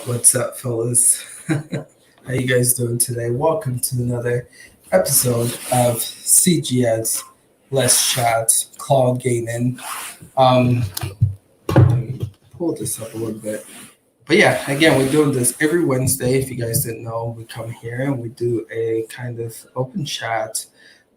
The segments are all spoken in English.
What's up, fellas? How you guys doing today? Welcome to another episode of CGS Let's Chat Cloud Gaming. Let me pull this up a little bit. But yeah, again, we're doing this every Wednesday. If you guys didn't know, we come here and we do a kind of open chat,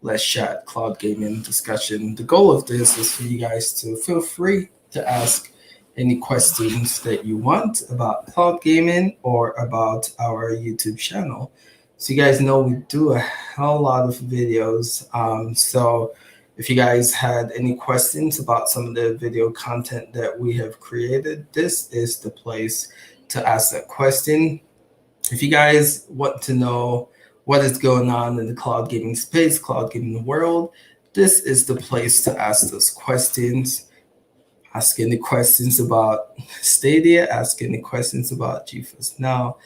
Let's Chat Cloud Gaming discussion. The goal of this is for you guys to feel free to ask any questions that you want about cloud gaming or about our YouTube channel. So you guys know we do a hell lot of videos. So if you guys had any questions about some of the video content that we have created, this is the place to ask that question. If you guys want to know what is going on in the cloud gaming space, cloud gaming world, this is the place to ask those questions. Ask any questions about Stadia, ask any questions about Geforce Now,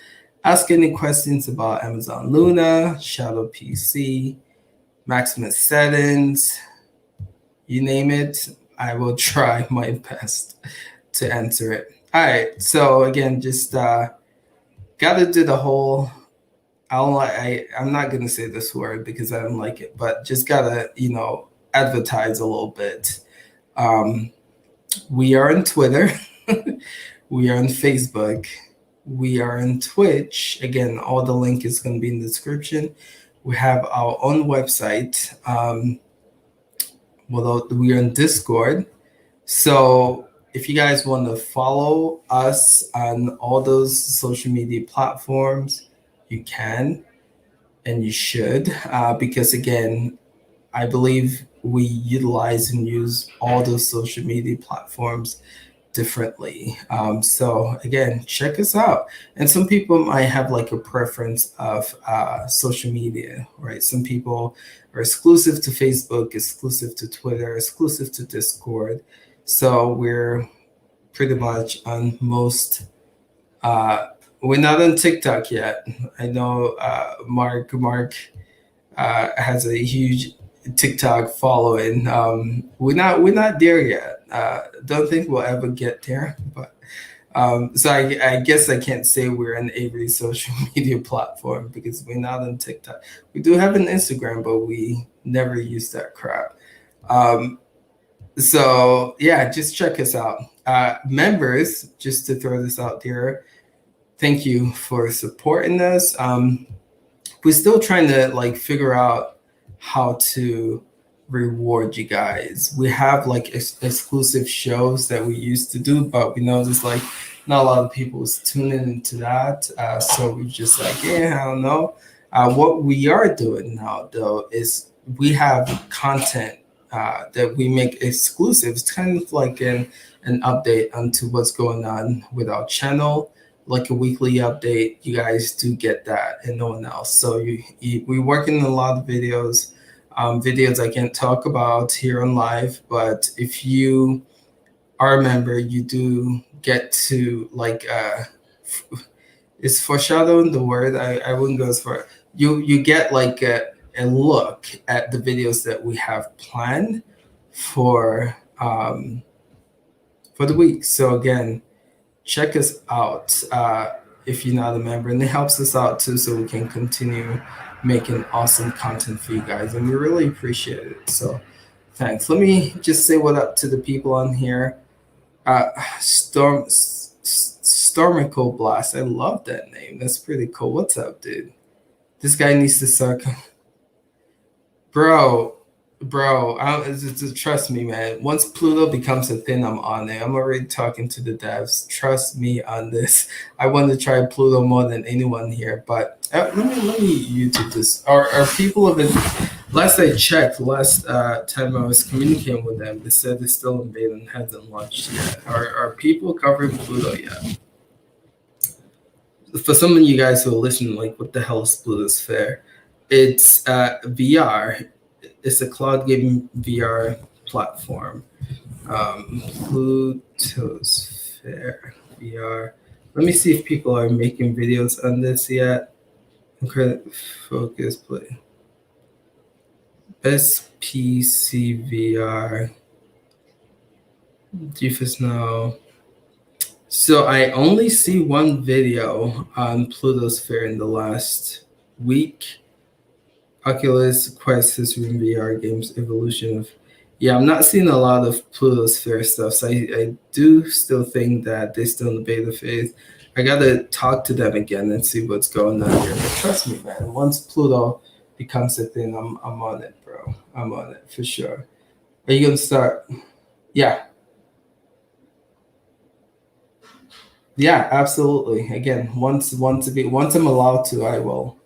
ask any questions about Amazon Luna, Shadow PC, Maximus settings, you name it, I will try my best to answer it. All right, so again, just gotta do the whole, I'm not gonna say this word because I don't like it, but just gotta, advertise a little bit. We are on Twitter, we are on Facebook, we are on Twitch. Again, all the link is going to be in the description. We have our own website. We are on Discord. So if you guys want to follow us on all those social media platforms, you can and you should, because again, I believe we utilize and use all those social media platforms differently. So again, check us out. And some people might have like a preference of social media, right? Some people are exclusive to Facebook, exclusive to Twitter, exclusive to Discord. So we're pretty much on most, we're not on TikTok yet. I know Mark has a huge TikTok following. We're not there yet. Don't think we'll ever get there, but so I guess I can't say we're on every social media platform because we're not on TikTok. We do have an Instagram, but we never use that crap. So yeah, just check us out. Members, just to throw this out there, thank you for supporting us. We're still trying to like figure out how to reward you guys. We have like exclusive shows that we used to do, but we noticed like not a lot of people was tuning into that. So we're just like, yeah, I don't know. What we are doing now though is we have content that we make exclusive. It's kind of like an update onto what's going on with our channel, like a weekly update. You guys do get that, and no one else. So we're working on a lot of videos, videos I can't talk about here on live. But if you are a member, you do get to like is foreshadowing the word. I wouldn't go as far. You get like a look at the videos that we have planned for the week. So again, check us out if you're not a member, and it helps us out too, so we can continue making awesome content for you guys, and we really appreciate it. So thanks. Let me just say what up to the people on here. Stormical Blast. I love that name. That's pretty cool. What's up, dude? This guy needs to start. Bro, trust me, man. Once Pluto becomes a thing, I'm on it. I'm already talking to the devs. Trust me on this. I want to try Pluto more than anyone here. But let me YouTube this. Are people of it? Last I checked, last time I was communicating with them, they said it's still in beta and hasn't launched yet. Are people covering Pluto yet? For some of you guys who are listening, like, what the hell is Pluto's Fair? It's VR. It's a cloud gaming VR platform. Pluto's Fair VR. Let me see if people are making videos on this yet. Okay, focus play. SPC VR. Geforce now. So I only see one video on Pluto's Fair in the last week. Oculus Quest History in VR Games Evolution of. Yeah, I'm not seeing a lot of Pluto's Fair stuff, so I do still think that they're still in the beta phase. I gotta talk to them again and see what's going on here. But trust me, man, once Pluto becomes a thing, I'm on it, bro. I'm on it for sure. Are you gonna start? Yeah. Yeah, absolutely. Again, once I'm allowed to, I will.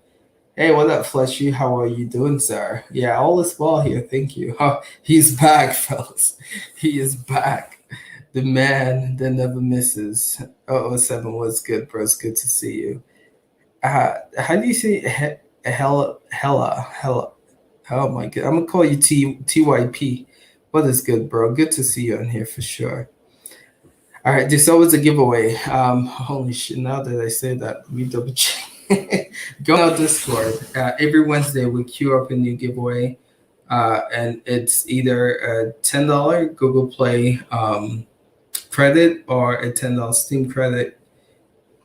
Hey, what up, Fleshy? How are you doing, sir? Yeah, all is well here. Thank you. Oh, he's back, fellas. He is back. The man that never misses. Oh, 07 was good, bro. It's good to see you. How do you say hella? Oh my god, I'm gonna call you TYP. What is good, bro? Good to see you on here for sure. All right, there's always a giveaway. Holy shit! Now that I say that, we double check. Go on our Discord. Every Wednesday we queue up a new giveaway, and it's either a $10 Google Play credit, or a $10 Steam credit,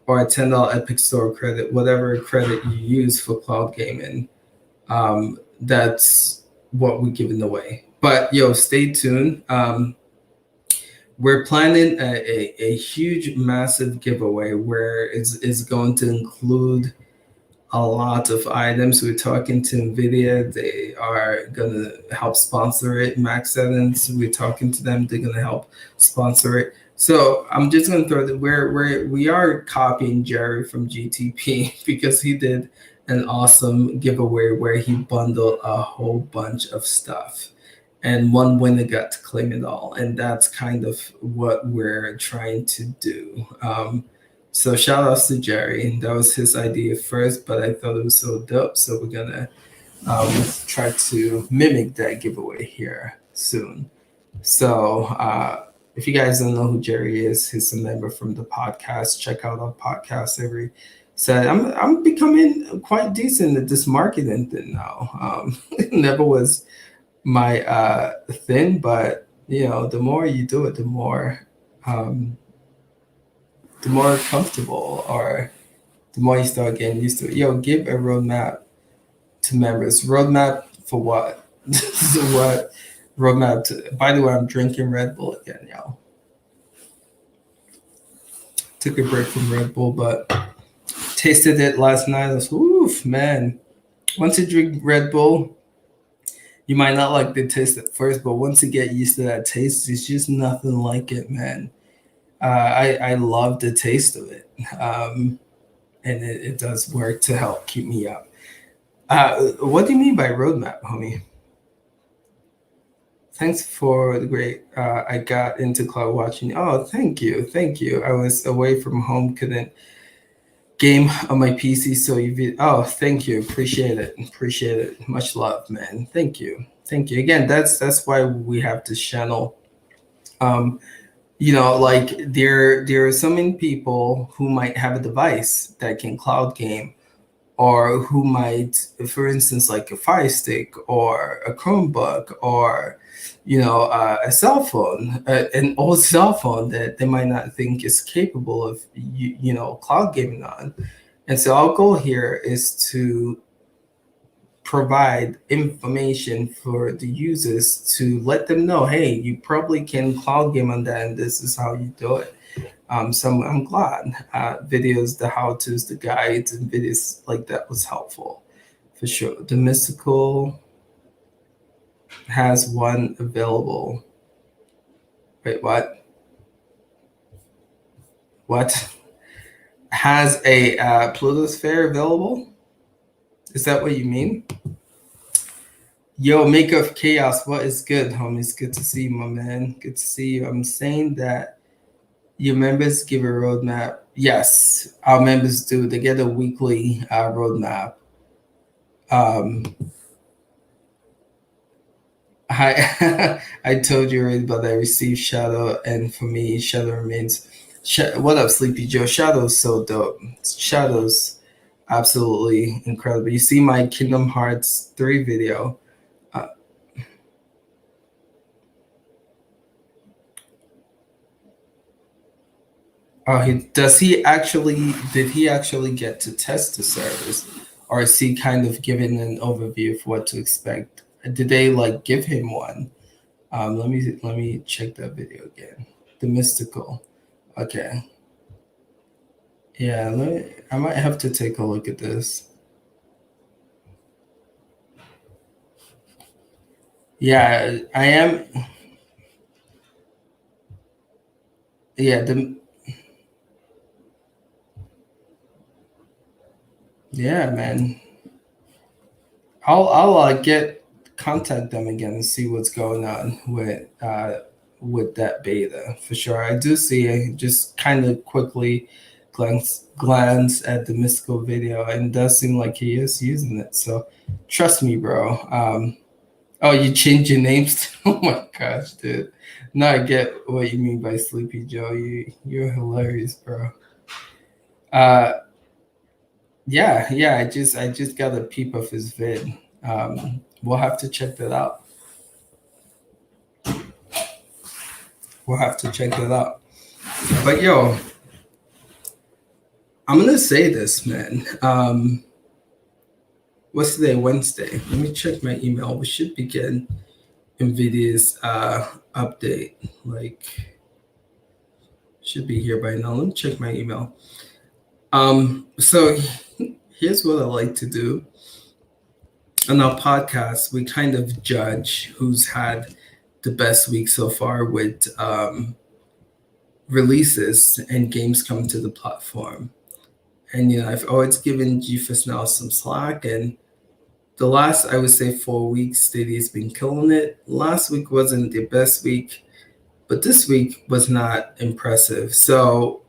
or a $10 Epic Store credit, whatever credit you use for cloud gaming. That's what we're giving away. But yo, stay tuned. We're planning a huge, massive giveaway where it's going to include a lot of items. We're talking to NVIDIA. They are going to help sponsor it. Max Evans, we're talking to them. They're going to help sponsor it. So I'm just going to throw that we are copying Jerry from GTP because he did an awesome giveaway where he bundled a whole bunch of stuff. And one winner got to claim it all. And that's kind of what we're trying to do. So shout outs to Jerry. That was his idea first, but I thought it was so dope. So we're going to try to mimic that giveaway here soon. So if you guys don't know who Jerry is, he's a member from the podcast. Check out our podcast every Saturday. I'm becoming quite decent at this marketing thing now. It never was my thing, but you know, the more you do it, the more comfortable, or the more you start getting used to it. Yo, give a roadmap to members. Roadmap for what? So what roadmap to? By the way, I'm drinking Red Bull again, yo. Took a break from Red Bull, but Tasted it last night. I was, oof, man. Once you drink Red Bull, you might not like the taste at first, but once you get used to that taste, it's just nothing like it, man. I love the taste of it, and it does work to help keep me up. What do you mean by roadmap, homie? Thanks for the great. I got into cloud watching. Oh, thank you, thank you. I was away from home, couldn't game on my PC, so you. Oh, thank you, appreciate it, appreciate it. Much love, man. Thank you, thank you. Again, that's why we have this channel. Um, like there are so many people who might have a device that can cloud game, or who might, for instance, like a Fire Stick or a Chromebook, or a cell phone, an old cell phone that they might not think is capable of cloud gaming on. And so our goal here is to provide information for the users to let them know, hey, you probably can cloud game on that, and this is how you do it. So I'm glad videos, the how-tos, the guides, and videos like that was helpful for sure. The Mystical has one available. Wait, what? What? Has a Pluto sphere available? Is that what you mean? Yo, Make of Chaos, what is good, homies? Good to see you, my man. Good to see you. I'm saying that your members give a roadmap. Yes, our members do. They get a weekly roadmap. I I told you already, but I received Shadow, and for me, Shadow remains. What up, Sleepy Joe? Shadow's so dope. Shadow's absolutely incredible. You see my Kingdom Hearts 3 video. Uh, oh, did he actually get to test the servers, or is he kind of giving an overview of what to expect? Did they like give him one? Let me check that video again. The Mystical. Okay. Yeah, I might have to take a look at this. Yeah, I am. Yeah, yeah, man. I'll get contact them again and see what's going on with that beta for sure. I do see it, just kind of quickly glance at the Mystical video, and it does seem like he is using it. So trust me, bro. Oh, you changed your names? Oh my gosh, dude. Now I get what you mean by Sleepy Joe. You're hilarious, bro. Uh, yeah. I just got a peep of his vid. We'll have to check that out. We'll have to check that out. But yo, I'm gonna say this, man. What's today? Wednesday. Let me check my email. We should begin NVIDIA's update. Like, should be here by now. Let me check my email. So here's what I like to do. On our podcast, we kind of judge who's had the best week so far with releases and games coming to the platform. And I've always given Geforce now some slack, and the last, I would say, 4 weeks, Stadia's been killing it. Last week wasn't the best week, but this week was not impressive. So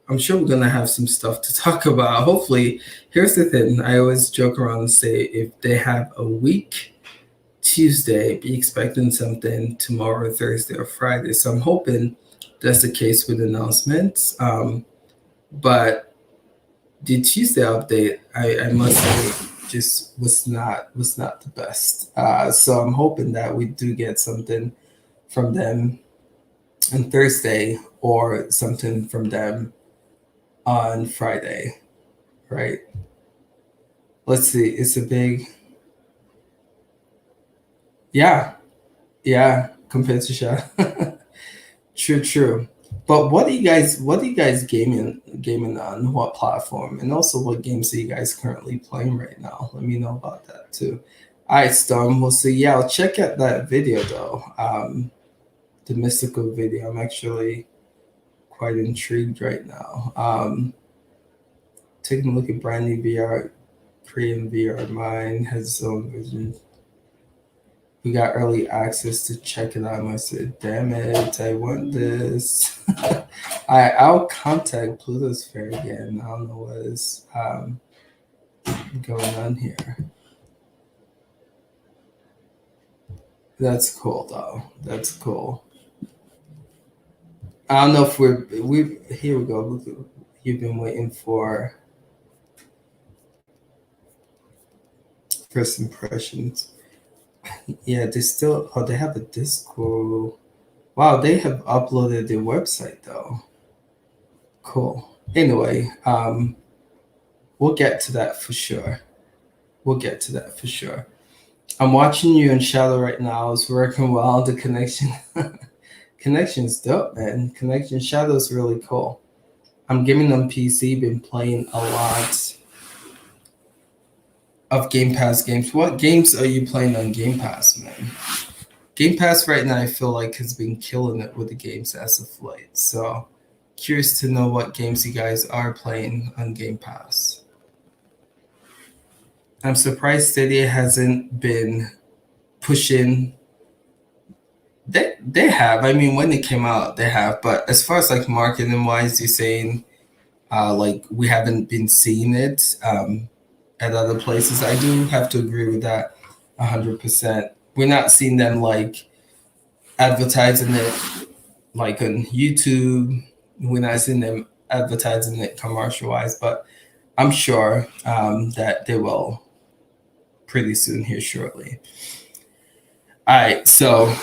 I'm sure we're gonna have some stuff to talk about. Hopefully, here's the thing. I always joke around and say if they have a weak Tuesday, be expecting something tomorrow, Thursday, or Friday. So I'm hoping that's the case with announcements. But the Tuesday update, I must say, just was not the best. So I'm hoping that we do get something from them on Thursday, or something from them on Friday, right? Let's see. It's a big, yeah, yeah, compared to Sha. True, true. But what are you guys gaming on? What platform? And also what games are you guys currently playing right now? Let me know about that too. All right, Storm, we'll see. Yeah, I'll check out that video though. The mystical video. I'm actually quite intrigued right now. Taking a look at brand new VR, Korean VR. Mine has its own vision. We got early access to check it out. I said, damn it, I want this. I'll contact Pluto's Fair again. I don't know what is going on here. That's cool though. That's cool. I don't know if we here we go. Look, you've been waiting for first impressions. Yeah, they still they have a Discord. Wow, they have uploaded their website though. Cool. Anyway, we'll get to that for sure. We'll get to that for sure. I'm watching you in Shadow right now. It's working well. The connection's dope, man. Connection Shadow's really cool. I'm gaming on PC. Been playing a lot of Game Pass games. What games are you playing on Game Pass, man? Game Pass right now, I feel like has been killing it with the games as of late. So curious to know what games you guys are playing on Game Pass. I'm surprised Stadia hasn't been pushing. They have. I mean, when it came out, they have. But as far as like marketing wise, you're saying like we haven't been seeing it at other places. I do have to agree with that 100%. We're not seeing them like advertising it like on YouTube. We're not seeing them advertising it commercial wise, but I'm sure that they will pretty soon here shortly. All right, so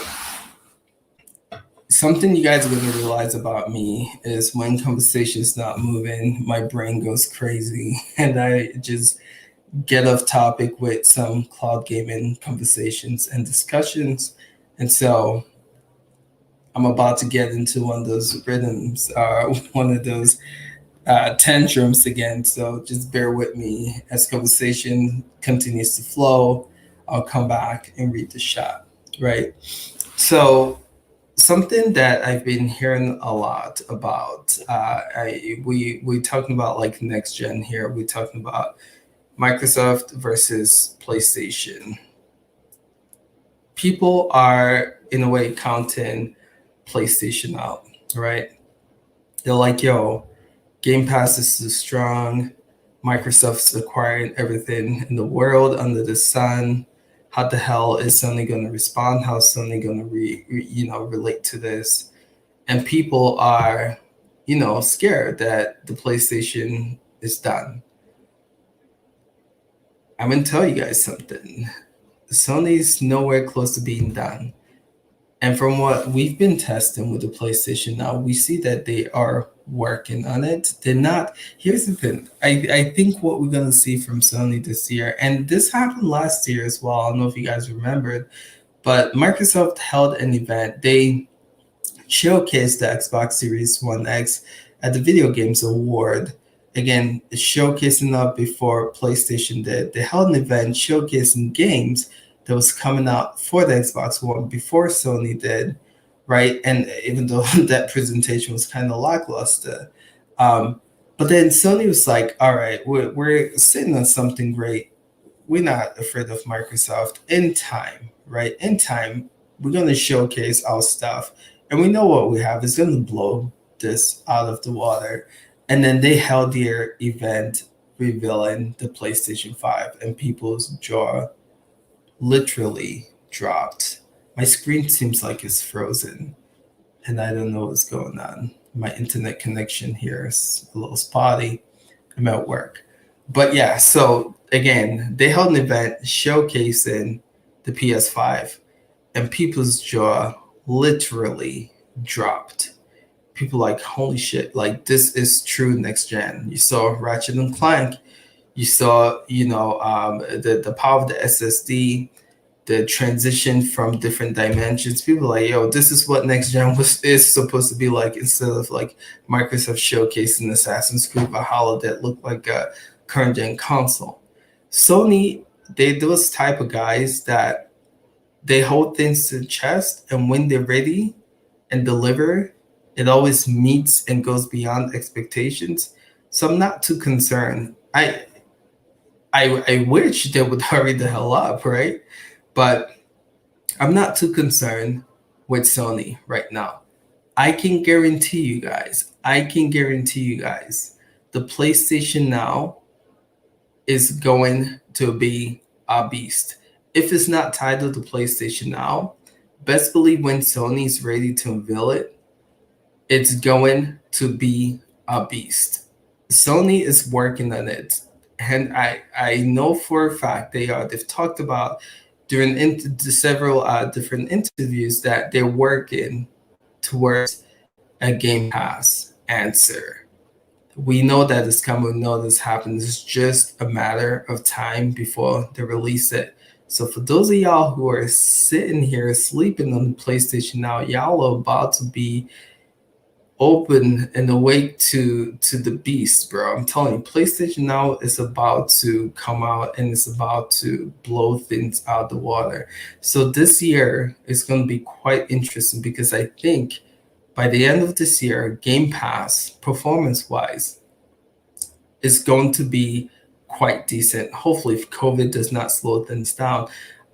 something you guys are going to realize about me is when conversation's not moving, my brain goes crazy and I just get off topic with some cloud gaming conversations and discussions. And so I'm about to get into one of those rhythms, one of those tantrums again. So just bear with me as conversation continues to flow. I'll come back and read the shot, right? So something that I've been hearing a lot about, we talking about like next gen here. We talking about Microsoft versus PlayStation. People are in a way counting PlayStation out, right? They're like, yo, Game Pass is too strong. Microsoft's acquiring everything in the world under the sun. How the hell is Sony going to respond? How's Sony going to relate to this? And people are, scared that the PlayStation is done. I'm going to tell you guys something. Sony's nowhere close to being done. And from what we've been testing with the PlayStation now, we see that they are working on it. They're not. Here's the thing. I think what we're going to see from Sony this year, and this happened last year as well. I don't know if you guys remembered, but Microsoft held an event. They showcased the Xbox Series One X at the Video Games Award. Again, showcasing up before PlayStation did. They held an event showcasing games that was coming out for the Xbox One before Sony did, right? And even though that presentation was kind of lackluster, but then Sony was like, "All right, we're sitting on something great. We're not afraid of Microsoft. In time, right? In time, we're going to showcase our stuff, and we know what we have is going to blow this out of the water." And then they held their event revealing the PlayStation 5, and people's jaw literally dropped. My screen seems like it's frozen, and I don't know what's going on. My internet connection here is a little spotty. I'm at work. But yeah, so again, they held an event showcasing the PS5, and people's jaw literally dropped. People like, holy shit, like this is true next gen. You saw Ratchet and Clank, you saw, the power of the SSD, the transition from different dimensions. People are like, yo, this is what next gen is supposed to be like, instead of like Microsoft showcasing Assassin's Creed Valhalla that looked like a current gen console. Sony, they those type of guys that they hold things to the chest, and when they're ready and deliver, it always meets and goes beyond expectations. So I'm not too concerned. I wish they would hurry the hell up, right? But I'm not too concerned with Sony right now. I can guarantee you guys, the PlayStation Now is going to be a beast. If it's not titled the PlayStation Now, best believe when Sony is ready to unveil it, it's going to be a beast. Sony is working on it, and I know for a fact they are. They've talked about during several different interviews that they're working towards a Game Pass answer. We know that it's coming. We know this happens. It's just a matter of time before they release it. So for those of y'all who are sitting here sleeping on the PlayStation Now, y'all are about to be open and awake to the beast, bro. I'm telling you, PlayStation Now is about to come out and it's about to blow things out of the water. So this year is going to be quite interesting because I think by the end of this year, Game Pass, performance wise, is going to be quite decent. Hopefully, if COVID does not slow things down,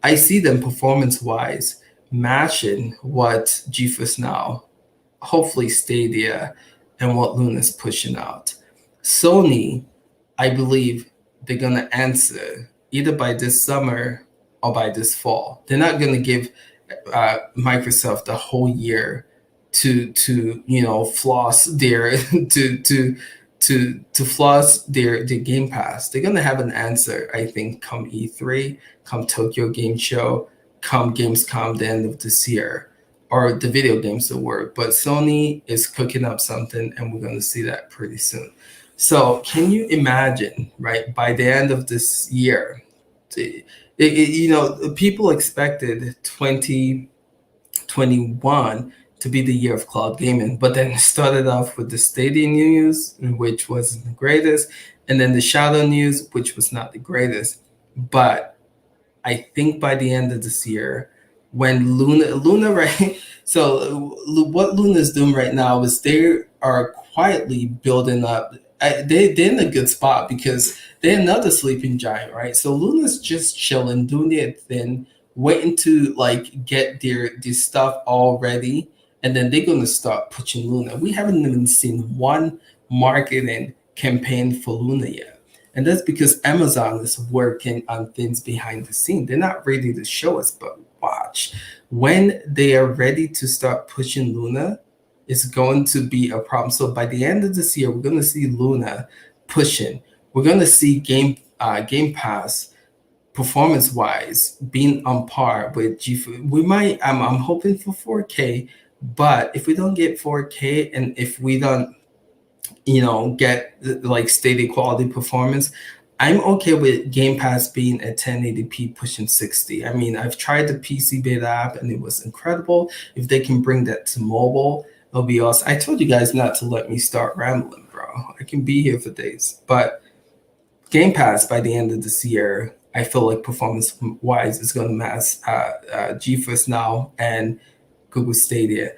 I see them performance wise matching what GeForce Now, hopefully Stadia, and what Luna's pushing out. Sony, I believe they're gonna answer either by this summer or by this fall. They're not gonna give Microsoft the whole year to floss their to floss their Game Pass. They're gonna have an answer, I think, come E3, come Tokyo Game Show, come Gamescom the end of this year, or the video games will work. But Sony is cooking up something, and we're gonna see that pretty soon. So can you imagine, right? By the end of this year, people expected 2021 to be the year of cloud gaming, but then it started off with the Stadia news, which wasn't the greatest, and then the Shadow news, which was not the greatest. But I think by the end of this year, when Luna, right? So what Luna is doing right now is they are quietly building up. They're in a good spot because they're another sleeping giant, right? So Luna's just chilling, doing their thing, waiting to like get their stuff all ready, and then they're gonna start pushing Luna. We haven't even seen one marketing campaign for Luna yet. And that's because Amazon is working on things behind the scene. They're not ready to show us, but watch. When they are ready to start pushing Luna, it's going to be a problem. So by the end of this year, we're going to see Luna pushing. We're going to see Game Pass performance-wise being on par with G4. We might. I'm hoping for 4K, but if we don't get 4K and if we don't get like Stadia quality performance, I'm okay with Game Pass being at 1080p pushing 60. I mean, I've tried the PC beta app and it was incredible. If they can bring that to mobile, it'll be awesome. I told you guys not to let me start rambling, bro. I can be here for days. But Game Pass by the end of this year, I feel like performance wise is going to match GeForce Now and Google Stadia.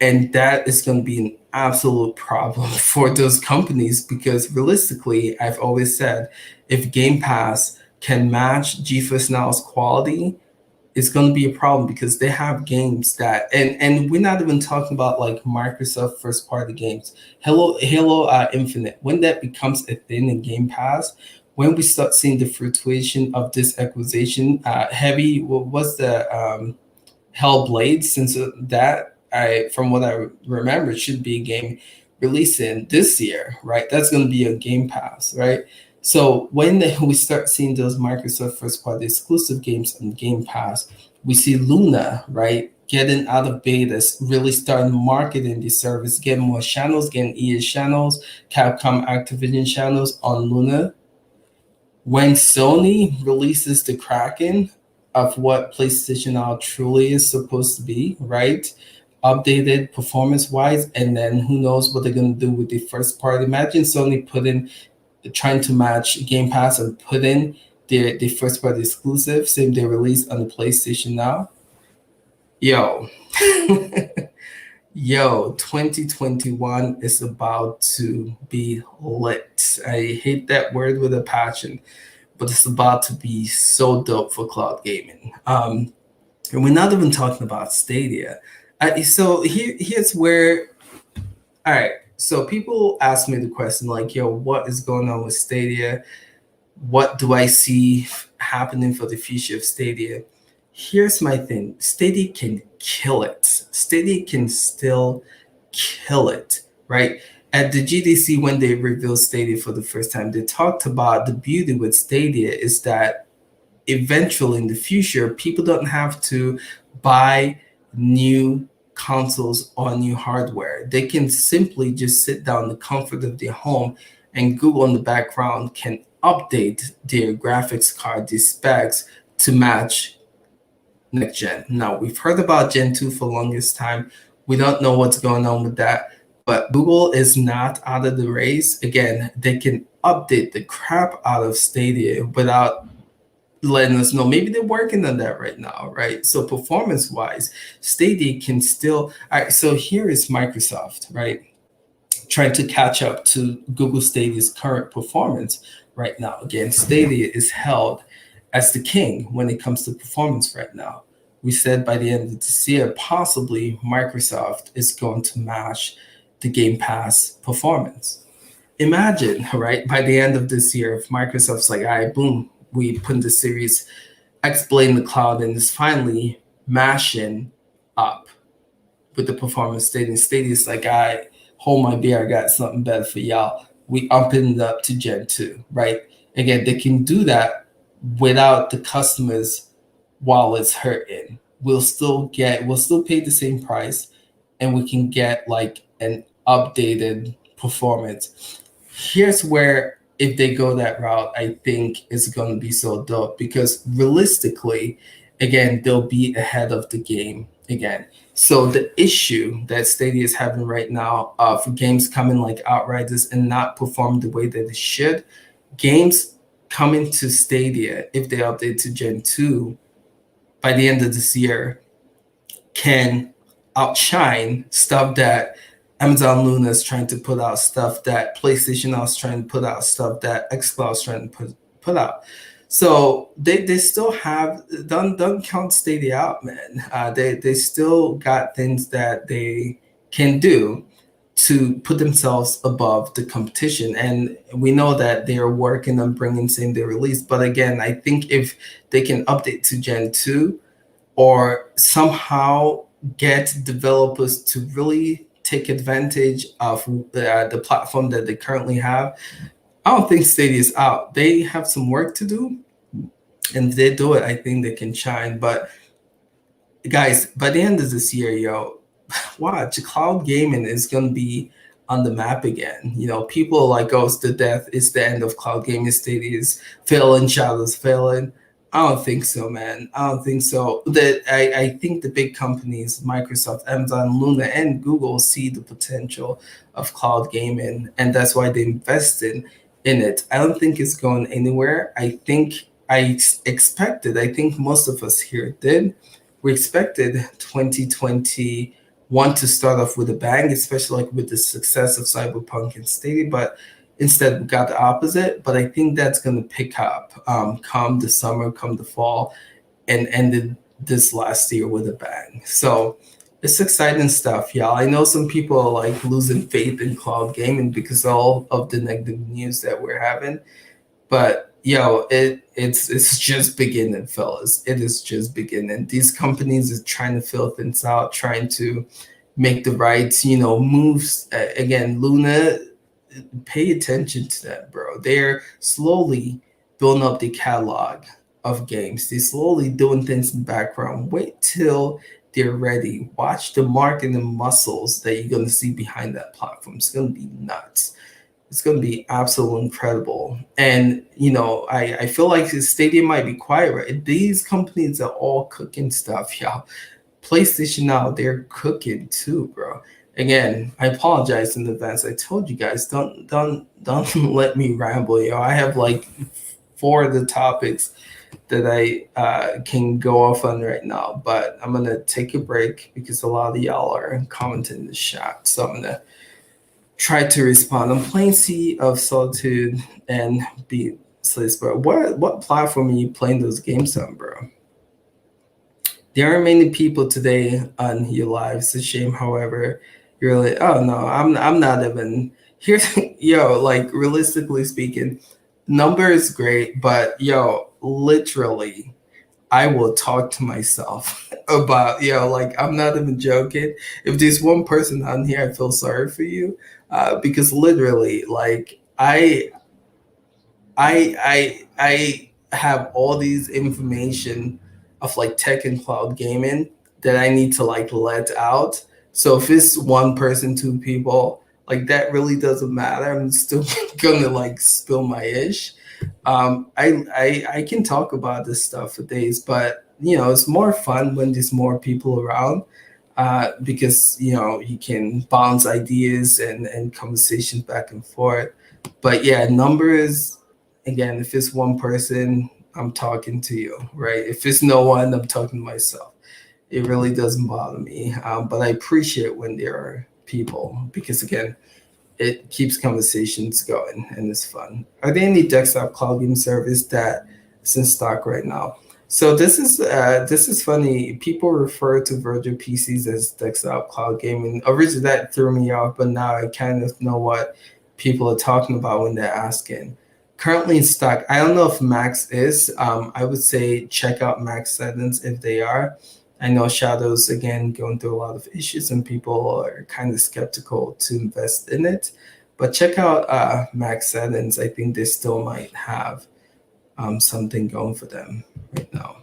And that is going to be an absolute problem for those companies because realistically, I've always said, if Game Pass can match GeForce Now's quality, it's going to be a problem because they have games that, and we're not even talking about like Microsoft first party games. Halo Infinite, when that becomes a thing in Game Pass, when we start seeing the fruition of this acquisition, what's the Hellblade, since that from what I remember, it should be a game releasing this year, right? That's going to be a Game Pass, right? So when we start seeing those Microsoft first party exclusive games on Game Pass, we see Luna, right, getting out of betas, really starting marketing the service, getting more channels, getting EA channels, Capcom Activision channels on Luna. When Sony releases the Kraken, of what PlayStation Now truly is supposed to be, right? Updated performance wise, and then who knows what they're going to do with the first part. Imagine Sony trying to match Game Pass and put in the first party exclusive, same they released on the PlayStation Now. Yo, yo, 2021 is about to be lit. I hate that word with a passion, but it's about to be so dope for cloud gaming. And we're not even talking about Stadia. So here's where, all right. So people ask me the question like, yo, what is going on with Stadia? What do I see happening for the future of Stadia? Here's my thing. Stadia can kill it. Stadia can still kill it, right? At the GDC, when they revealed Stadia for the first time, they talked about the beauty with Stadia is that eventually in the future, people don't have to buy new consoles or new hardware. They can simply just sit down in the comfort of their home, and Google in the background can update their graphics card, the specs to match next gen. Now, we've heard about Gen 2 for the longest time. We don't know what's going on with that, but Google is not out of the race. Again, they can update the crap out of Stadia without letting us know. Maybe they're working on that right now, right? So performance wise, Stadia can still. All right, so here is Microsoft, right? Trying to catch up to Google Stadia's current performance right now. Again, Stadia is held as the king when it comes to performance right now. We said by the end of this year, possibly Microsoft is going to match the Game Pass performance. Imagine, right, by the end of this year, if Microsoft's like, all right, boom, we put in the series X Blade in the cloud and is finally mashing up with the performance Stadia. Stadia's like, I hold my beer, I got something better for y'all. We upping it up to Gen 2, right? Again, they can do that without the customers' wallets hurting. We'll still pay the same price and we can get like an updated performance. Here's where if they go that route, I think it's going to be so dope because realistically, again, they'll be ahead of the game again. So the issue that Stadia is having right now of games coming like Outriders and not perform the way that it should, games coming to Stadia if they update to Gen 2 by the end of this year can outshine stuff that Amazon Luna is trying to put out, stuff that PlayStation Now is trying to put out, stuff that Xcloud is trying to put out. So they still have don't count Stadia out, man. They still got things that they can do to put themselves above the competition, and we know that they are working on bringing same day release. But again, I think if they can update to Gen 2 or somehow get developers to really take advantage of the platform that they currently have, I don't think Stadia is out. They have some work to do, and if they do it, I think they can shine. But guys, by the end of this year, yo, watch cloud gaming is going to be on the map again. You know, people are like, oh, it's the death, it's the end of cloud gaming. Stadia is failing, Shadow's failing. I don't think so, man. I don't think so. That I think the big companies, Microsoft, Amazon, Luna, and Google see the potential of cloud gaming, and that's why they invested in it. I don't think it's going anywhere. I think expected. I think most of us here did. We expected 2021 to start off with a bang, especially like with the success of Cyberpunk and Stadia, but instead we got the opposite. But I think that's going to pick up come the summer, come the fall, and ended this last year with a bang. So it's exciting stuff, y'all. I know some people are like losing faith in cloud gaming because of all of the negative news that we're having. But yo, it's just beginning, fellas. It is just beginning. These companies are trying to fill things out, trying to make the right, moves. Again, Luna, pay attention to that, bro. They're slowly building up the catalog of games. They're slowly doing things in the background. Wait till they're ready. Watch the marketing muscles that you're gonna see behind that platform. It's gonna be nuts. It's going to be absolutely incredible. And, I feel like the Stadia might be quiet, right? These companies are all cooking stuff, y'all. PlayStation Now, they're cooking too, bro. Again, I apologize in advance. I told you guys, don't let me ramble, yo. I have like four of the topics that I can go off on right now, but I'm gonna take a break because a lot of y'all are commenting in the chat, so I'm gonna try to respond. I'm playing Sea of Solitude and Beat Slays, bro. What platform are you playing those games on, bro? There are many people today on your live. It's a shame, however, you're like, oh no, I'm not even here. Yo, like realistically speaking, number is great, but yo, literally, I will talk to myself about, like I'm not even joking. If there's one person on here, I feel sorry for you, because literally, like I have all these information of like tech and cloud gaming that I need to like let out. So if it's one person, two people, like that really doesn't matter. I'm still gonna like spill my ish. I can talk about this stuff for days, but it's more fun when there's more people around, because you can bounce ideas and conversations back and forth. But yeah, numbers, again, if it's one person, I'm talking to you, right? If it's no one, I'm talking to myself. It really doesn't bother me, but I appreciate when there are people, because again, it keeps conversations going and it's fun. Are there any desktop cloud game service that is in stock right now? So this is funny. People refer to virtual PCs as desktop cloud gaming. Originally, that threw me off, but now I kind of know what people are talking about when they're asking. Currently in stock, I don't know if Max is. I would say check out Max settings if they are. I know Shadow's again going through a lot of issues and people are kind of skeptical to invest in it. But check out Max Settings. I think they still might have something going for them right now.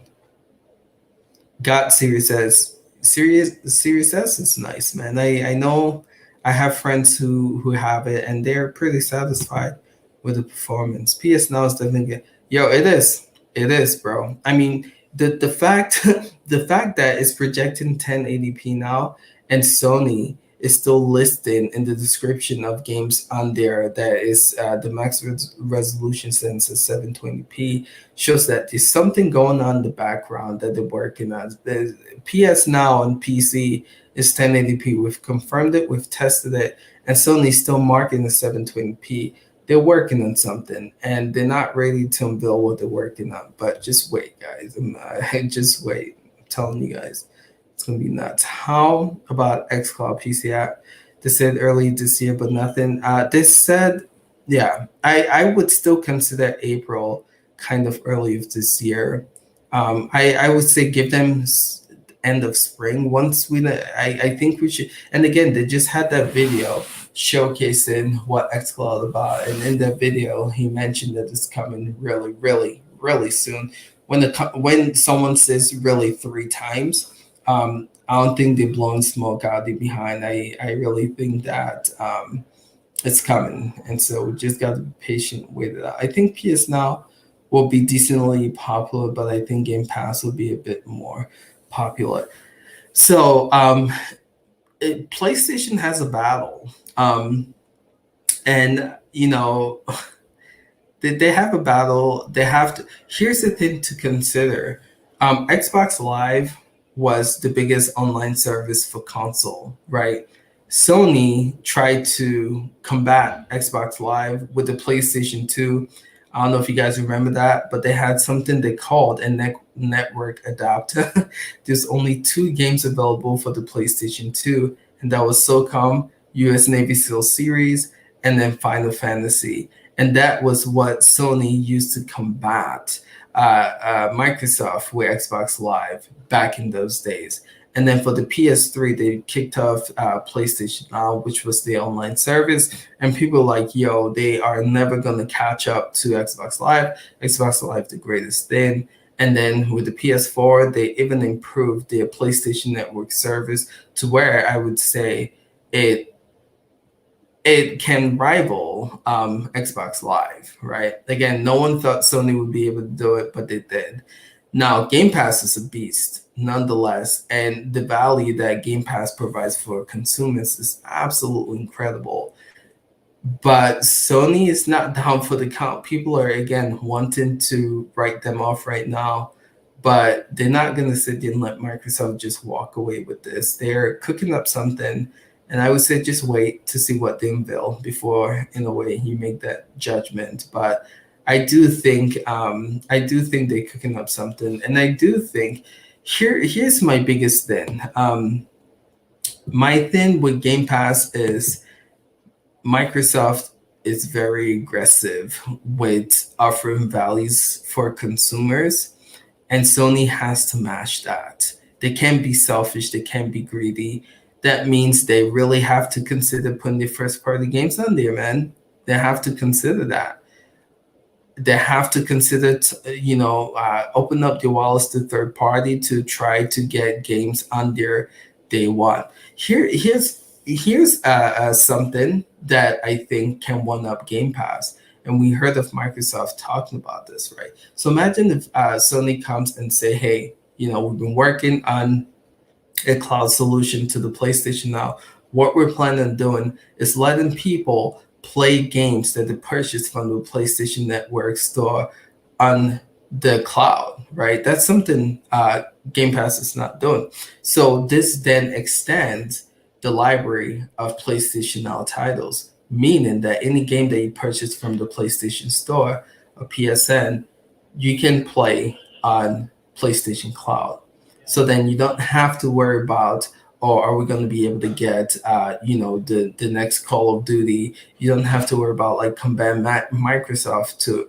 Got Series S. Series S is nice, man. I know I have friends who have it and they're pretty satisfied with the performance. PS Now is definitely good. Yo, it is. It is, bro. I mean, the fact the fact that it's projecting 1080p now and Sony is still listing in the description of games on there that is the max resolution sense is 720p shows that there's something going on in the background that they're working on. The PS Now on PC is 1080p. We've confirmed it, we've tested it, and Sony's still marking the 720p. They're working on something, and they're not ready to unveil what they're working on. But just wait, guys. Just wait. I'm telling you guys, it's gonna be nuts. How about Xcloud PC app? They said early this year, but nothing. They said, yeah, I would still consider April kind of early of this year. I would say give them end of spring. Once I think we should. And again, they just had that video showcasing what Xcloud about, and in that video, he mentioned that it's coming really, really, really soon. When someone says really three times, I don't think they're blowing smoke out of behind. I really think that it's coming, and so we just got to be patient with it. I think PS Now will be decently popular, but I think Game Pass will be a bit more popular. So PlayStation has a battle, and they have a battle. They have to. Here's the thing to consider: Xbox Live was the biggest online service for console, right? Sony tried to combat Xbox Live with the PlayStation 2. I don't know if you guys remember that, but they had something they called a network adapter. There's only two games available for the PlayStation 2, and that was SOCOM, US Navy SEAL Series, and then Final Fantasy. And that was what Sony used to combat Microsoft with Xbox Live back in those days. And then for the PS3, they kicked off PlayStation Now, which was the online service. And people were like, yo, they are never going to catch up to Xbox Live. Xbox Live, the greatest thing. And then with the PS4, they even improved their PlayStation Network service to where I would say it it can rival Xbox Live, right? Again, no one thought Sony would be able to do it, but they did. Now, Game Pass is a beast, nonetheless, and the value that Game Pass provides for consumers is absolutely incredible. But Sony is not down for the count. People are again wanting to write them off right now, but they're not going to sit there and let Microsoft just walk away with this. They're cooking up something, and I would say just wait to see what they unveil before, in a way, you make that judgment. But I do think they're cooking up something, and I do think here's my biggest thing. My thing with Game Pass is Microsoft is very aggressive with offering values for consumers, and Sony has to match that. They can't be selfish, they can't be greedy. That means they really have to consider putting the first party games on there, man. They have to consider that. They have to consider, open up their wallets to third party to try to get games on there day one. Here's something that I think can one up Game Pass, and we heard of Microsoft talking about this, right? So imagine if Sony comes and say, "Hey, we've been working on a cloud solution to the PlayStation now. What we're planning on doing is letting people play games that they purchased from the PlayStation Network store on the cloud," right? That's something Game Pass is not doing. So this then extends the library of PlayStation Now titles, meaning that any game that you purchase from the PlayStation Store or PSN, you can play on PlayStation Cloud. So then you don't have to worry about, or are we going to be able to get, the next Call of Duty? You don't have to worry about like combat Microsoft to,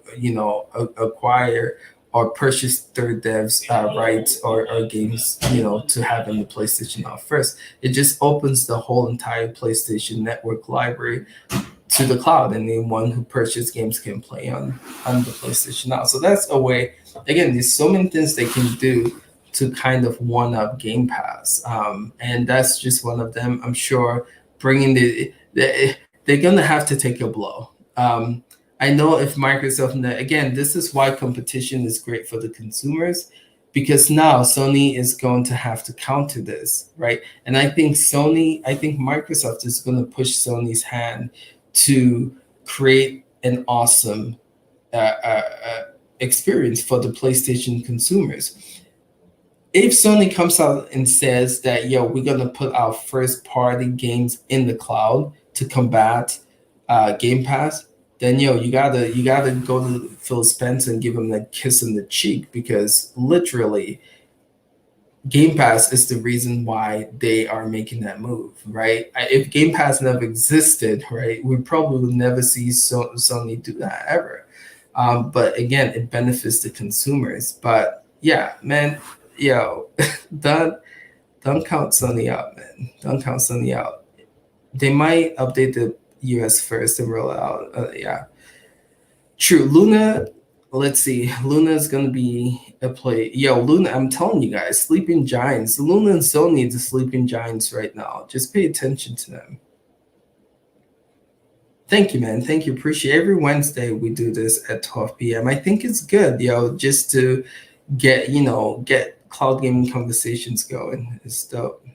acquire or purchase third devs rights or games, to have in the PlayStation Now first. It just opens the whole entire PlayStation Network library to the cloud, and anyone who purchased games can play on the PlayStation Now. So that's a way. Again, there's so many things they can do to kind of one up Game Pass, and that's just one of them. I'm sure bringing they're gonna have to take a blow. I know if Microsoft, again, this is why competition is great for the consumers, because now Sony is going to have to counter this, right? And I think Microsoft is going to push Sony's hand to create an awesome experience for the PlayStation consumers. If Sony comes out and says that, we're going to put our first party games in the cloud to combat Game Pass, then you gotta go to Phil Spencer and give him that kiss in the cheek, because literally Game Pass is the reason why they are making that move, right? If Game Pass never existed, right, we probably would never see Sony do that ever. But again, it benefits the consumers. But yeah, man, don't count Sony out, man. Don't count Sony out. They might update the US first and roll out. Yeah, true. Luna, let's see. Luna is gonna be a play. Luna, I'm telling you guys, sleeping giants. Luna and Sony are the sleeping giants right now. Just pay attention to them. Thank you, man. Thank you. Appreciate every Wednesday we do this at 12 p.m. I think it's good, just to get cloud gaming conversations going. It's dope.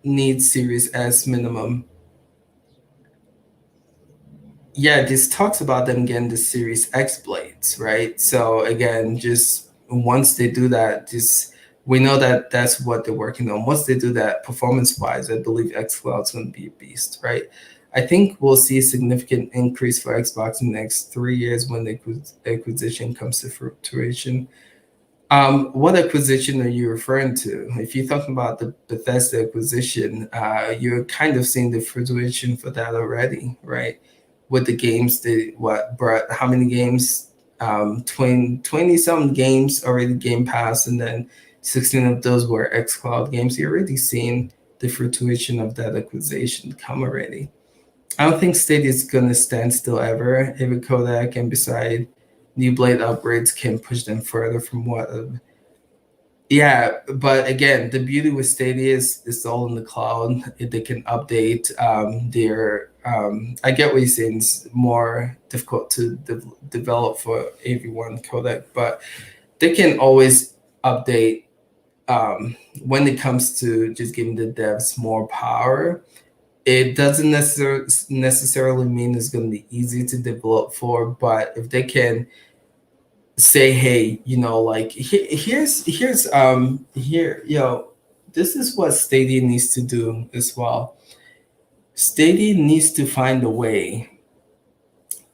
Needs Series S minimum. Yeah, this talks about them getting the Series X blades, right? So again, just once they do that, just we know that that's what they're working on. Once they do that, performance-wise, I believe Xcloud is going to be a beast, right? I think we'll see a significant increase for Xbox in the next 3 years when the acquisition comes to fruition. What acquisition are you referring to? If you're talking about the Bethesda acquisition, you're kind of seeing the fruition for that already, right? With the games, brought how many games? 20 some games already Game Pass, and then 16 of those were Xcloud games. You're already seeing the fruition of that acquisition come already. I don't think Stadia is going to stand still ever. Every codec and beside new blade upgrades can push them further from what Yeah, but again, the beauty with Stadia is it's all in the cloud. They can update their. I get what you're saying. It's more difficult to develop for everyone codec, but they can always update when it comes to just giving the devs more power. It doesn't necessarily mean it's going to be easy to develop for, but if they can say, hey, like here, this is what Stadia needs to do as well. Stadia needs to find a way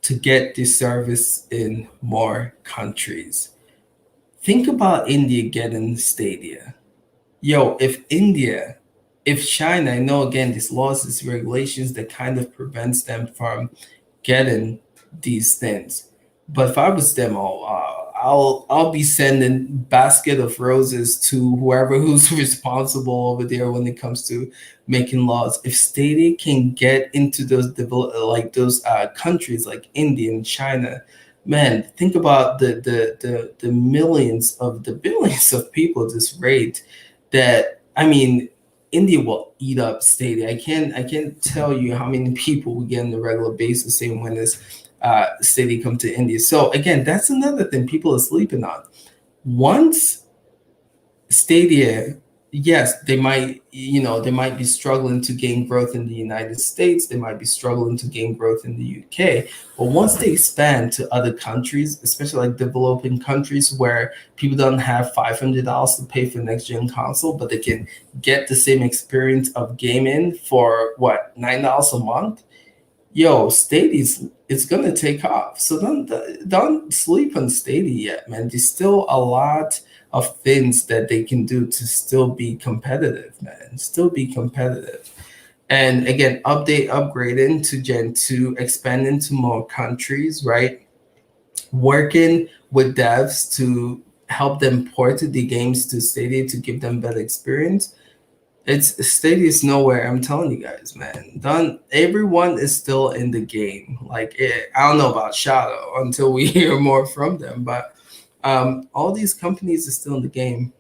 to get this service in more countries. Think about India getting Stadia. If China, I know again, these laws, these regulations that kind of prevents them from getting these things. But if I was them, I'll be sending basket of roses to whoever who's responsible over there when it comes to making laws. If Stadia can get into those those countries like India and China, man, think about the millions of the billions of people this rate that I mean India will eat up Stadia. I can't tell you how many people we get on a regular basis saying when this Stadia come to India. So again, that's another thing people are sleeping on. Once Stadia, yes, they might be struggling to gain growth in the United States. They might be struggling to gain growth in the UK. But once they expand to other countries, especially like developing countries where people don't have $500 to pay for next gen console, but they can get the same experience of gaming for what, $9 a month. Yo, Stadia's it's gonna take off. So don't sleep on Stadia yet, man. There's still a lot of things that they can do to still be competitive, man. Still be competitive. And again, upgrade into Gen 2, expand into more countries, right? Working with devs to help them port the games to Stadia to give them better experience. It's Stadia's nowhere. I'm telling you guys, man. Done. Everyone is still in the game. I don't know about Shadow until we hear more from them, but all these companies are still in the game.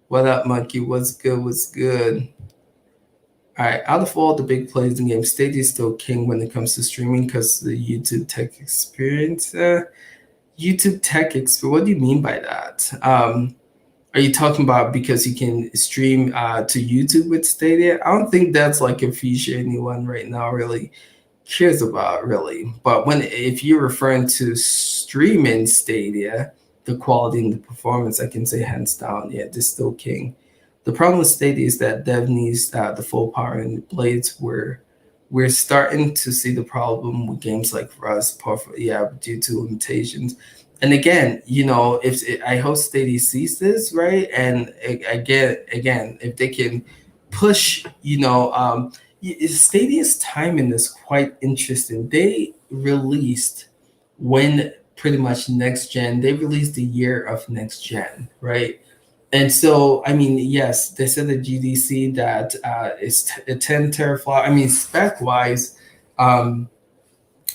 What up, Monkey? What's good? What's good? All right. Out of all the big players in the game, Stadia is still king when it comes to streaming because the YouTube tech experience. YouTube tech experience. What do you mean by that? Are you talking about because you can stream to YouTube with Stadia? I don't think that's like a feature anyone right now really cares about, really. But if you're referring to streaming Stadia, the quality and the performance, I can say hands down, yeah, this still king. The problem with Stadia is that dev needs the full power and the blades. We're starting to see the problem with games like Rust, yeah, due to limitations. And again, I hope Stadia sees this, right? And again, if they can push, Stadia's timing is quite interesting. They released when pretty much next gen. They released the year of next gen, right? And so, I mean, yes, they said at GDC that it's a 10 teraflop. I mean, spec wise,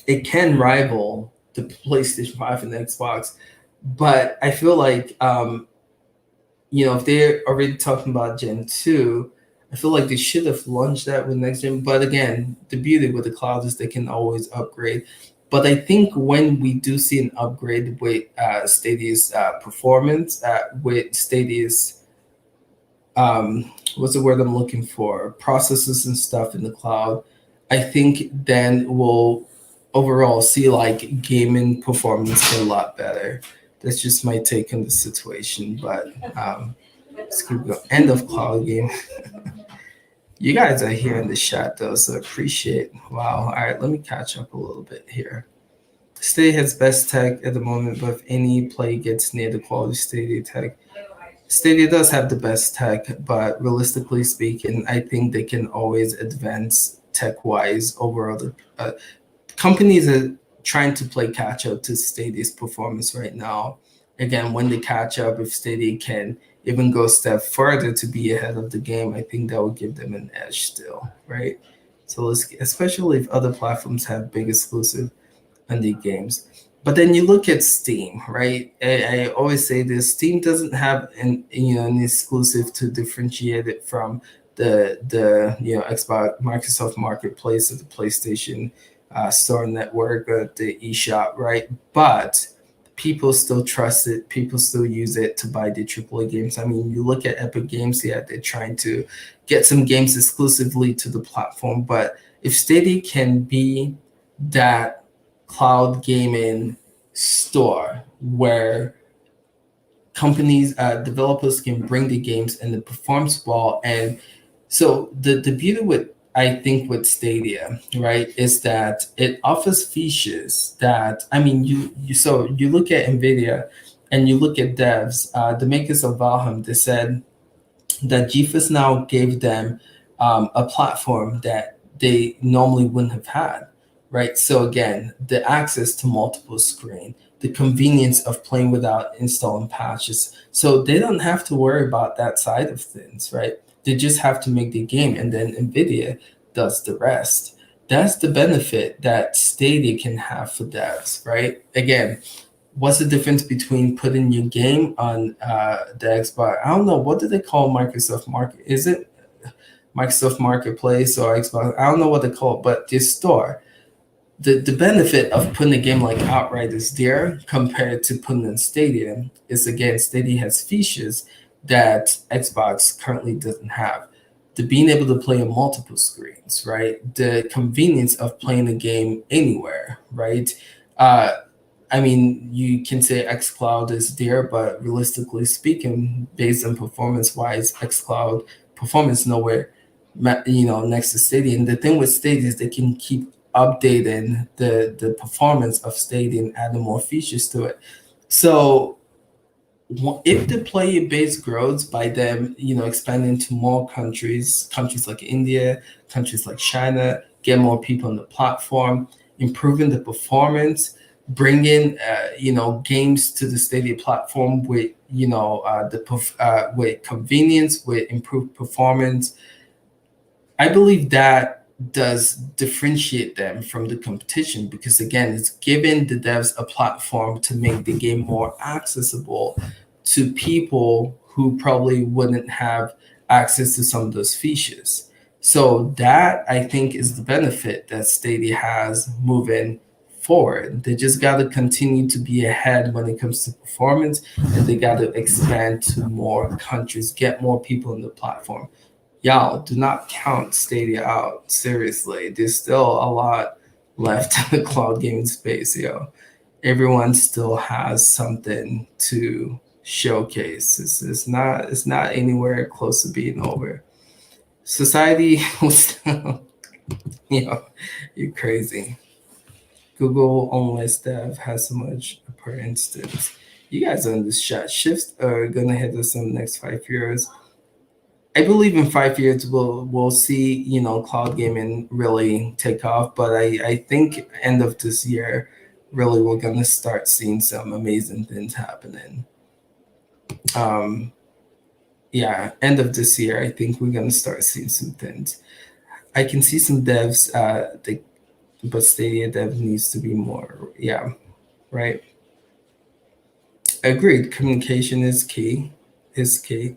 it can rival the PlayStation 5 and the Xbox. But I feel like, if they're already talking about Gen 2, I feel like they should have launched that with next gen. But again, the beauty with the cloud is they can always upgrade. But I think when we do see an upgrade with Stadia's performance, with Stadia's what's the word I'm looking for? Processes and stuff in the cloud. I think then we'll overall see like gaming performance get a lot better. That's just my take on the situation. But let's keep going. End of cloud game. You guys are here in the chat though, so appreciate. Wow. All right, let me catch up a little bit here. Stadia has best tech at the moment, but if any play gets near the quality Stadia tech, Stadia does have the best tech, but realistically speaking, I think they can always advance tech-wise over other companies are trying to play catch up to Stadia's performance right now. Again, when they catch up, if Stadia can even go a step further to be ahead of the game, I think that would give them an edge still, right? So especially if other platforms have big exclusive indie games. But then you look at Steam, right? I always say this: Steam doesn't have an exclusive to differentiate it from the Xbox Microsoft Marketplace or the PlayStation Store network or the eShop, right? But people still trust it. People still use it to buy the AAA games. I mean, you look at Epic Games, yeah, they're trying to get some games exclusively to the platform, but if Stadia can be that cloud gaming store where companies, developers can bring the games and it performs well. And so the beauty with, I think, with Stadia, right, is that it offers features that, I mean, you look at Nvidia and you look at devs, the makers of Valheim, they said that Geforce now gave them a platform that they normally wouldn't have had, right? So again, the access to multiple screen, the convenience of playing without installing patches, so they don't have to worry about that side of things, right? They just have to make the game, and then Nvidia does the rest. That's the benefit that Stadia can have for devs, right? Again, what's the difference between putting your game on the Xbox? I don't know. What do they call Microsoft Market? Is it Microsoft Marketplace or Xbox? I don't know what they call it, but this store. The benefit of putting a game like Outright is there compared to putting in Stadia is, again, Stadia has features that Xbox currently doesn't have. The being able to play on multiple screens, right? The convenience of playing a game anywhere, right? Uh, I mean, you can say Xcloud is there, but realistically speaking, based on performance wise, Xcloud performance nowhere, next to Stadia. And the thing with Stadia is they can keep updating the performance of Stadia and adding more features to it. So if the player base grows by them, expanding to more countries like India, countries like China, get more people on the platform, improving the performance, bringing games to the Stadia platform with with convenience, with improved performance. I believe that does differentiate them from the competition because, again, it's giving the devs a platform to make the game more accessible to people who probably wouldn't have access to some of those features. So that, I think, is the benefit that Stadia has moving forward. They just got to continue to be ahead when it comes to performance, and they got to expand to more countries, get more people on the platform. Y'all, do not count Stadia out. Seriously, there's still a lot left in the cloud gaming space, yo. Everyone still has something to showcase. It's not anywhere close to being over. Society was still, you're crazy. Google only staff has so much per instance. You guys on this chat shifts are gonna hit us in the next 5 years. I believe in 5 years we'll see cloud gaming really take off, but I think end of this year really we're gonna start seeing some amazing things happening. Um, yeah, end of this year I think we're gonna start seeing some things. I can see some devs, but Stadia dev needs to be more. Yeah, right. Agreed. Communication is key. Is key.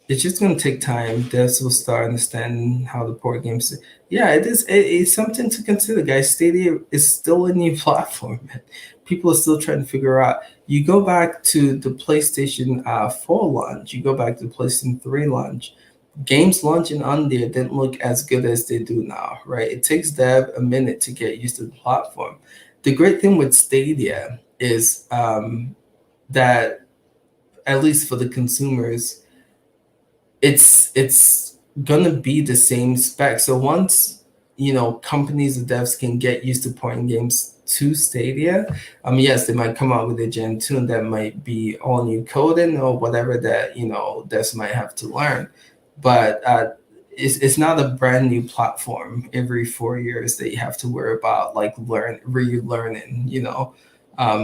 It's just going to take time. Devs will start understanding how the port games. Yeah, it is. It's something to consider, guys. Stadia is still a new platform. People are still trying to figure out. You go back to the PlayStation 4 launch. You go back to the PlayStation 3 launch. Games launching on there didn't look as good as they do now, right? It takes dev a minute to get used to the platform. The great thing with Stadia is that, at least for the consumers, it's gonna be the same spec. So once companies and devs can get used to porting games to Stadia, yes, they might come out with a Gen 2 and that might be all new coding or whatever that devs might have to learn. But it's not a brand new platform every 4 years that you have to worry about like relearning.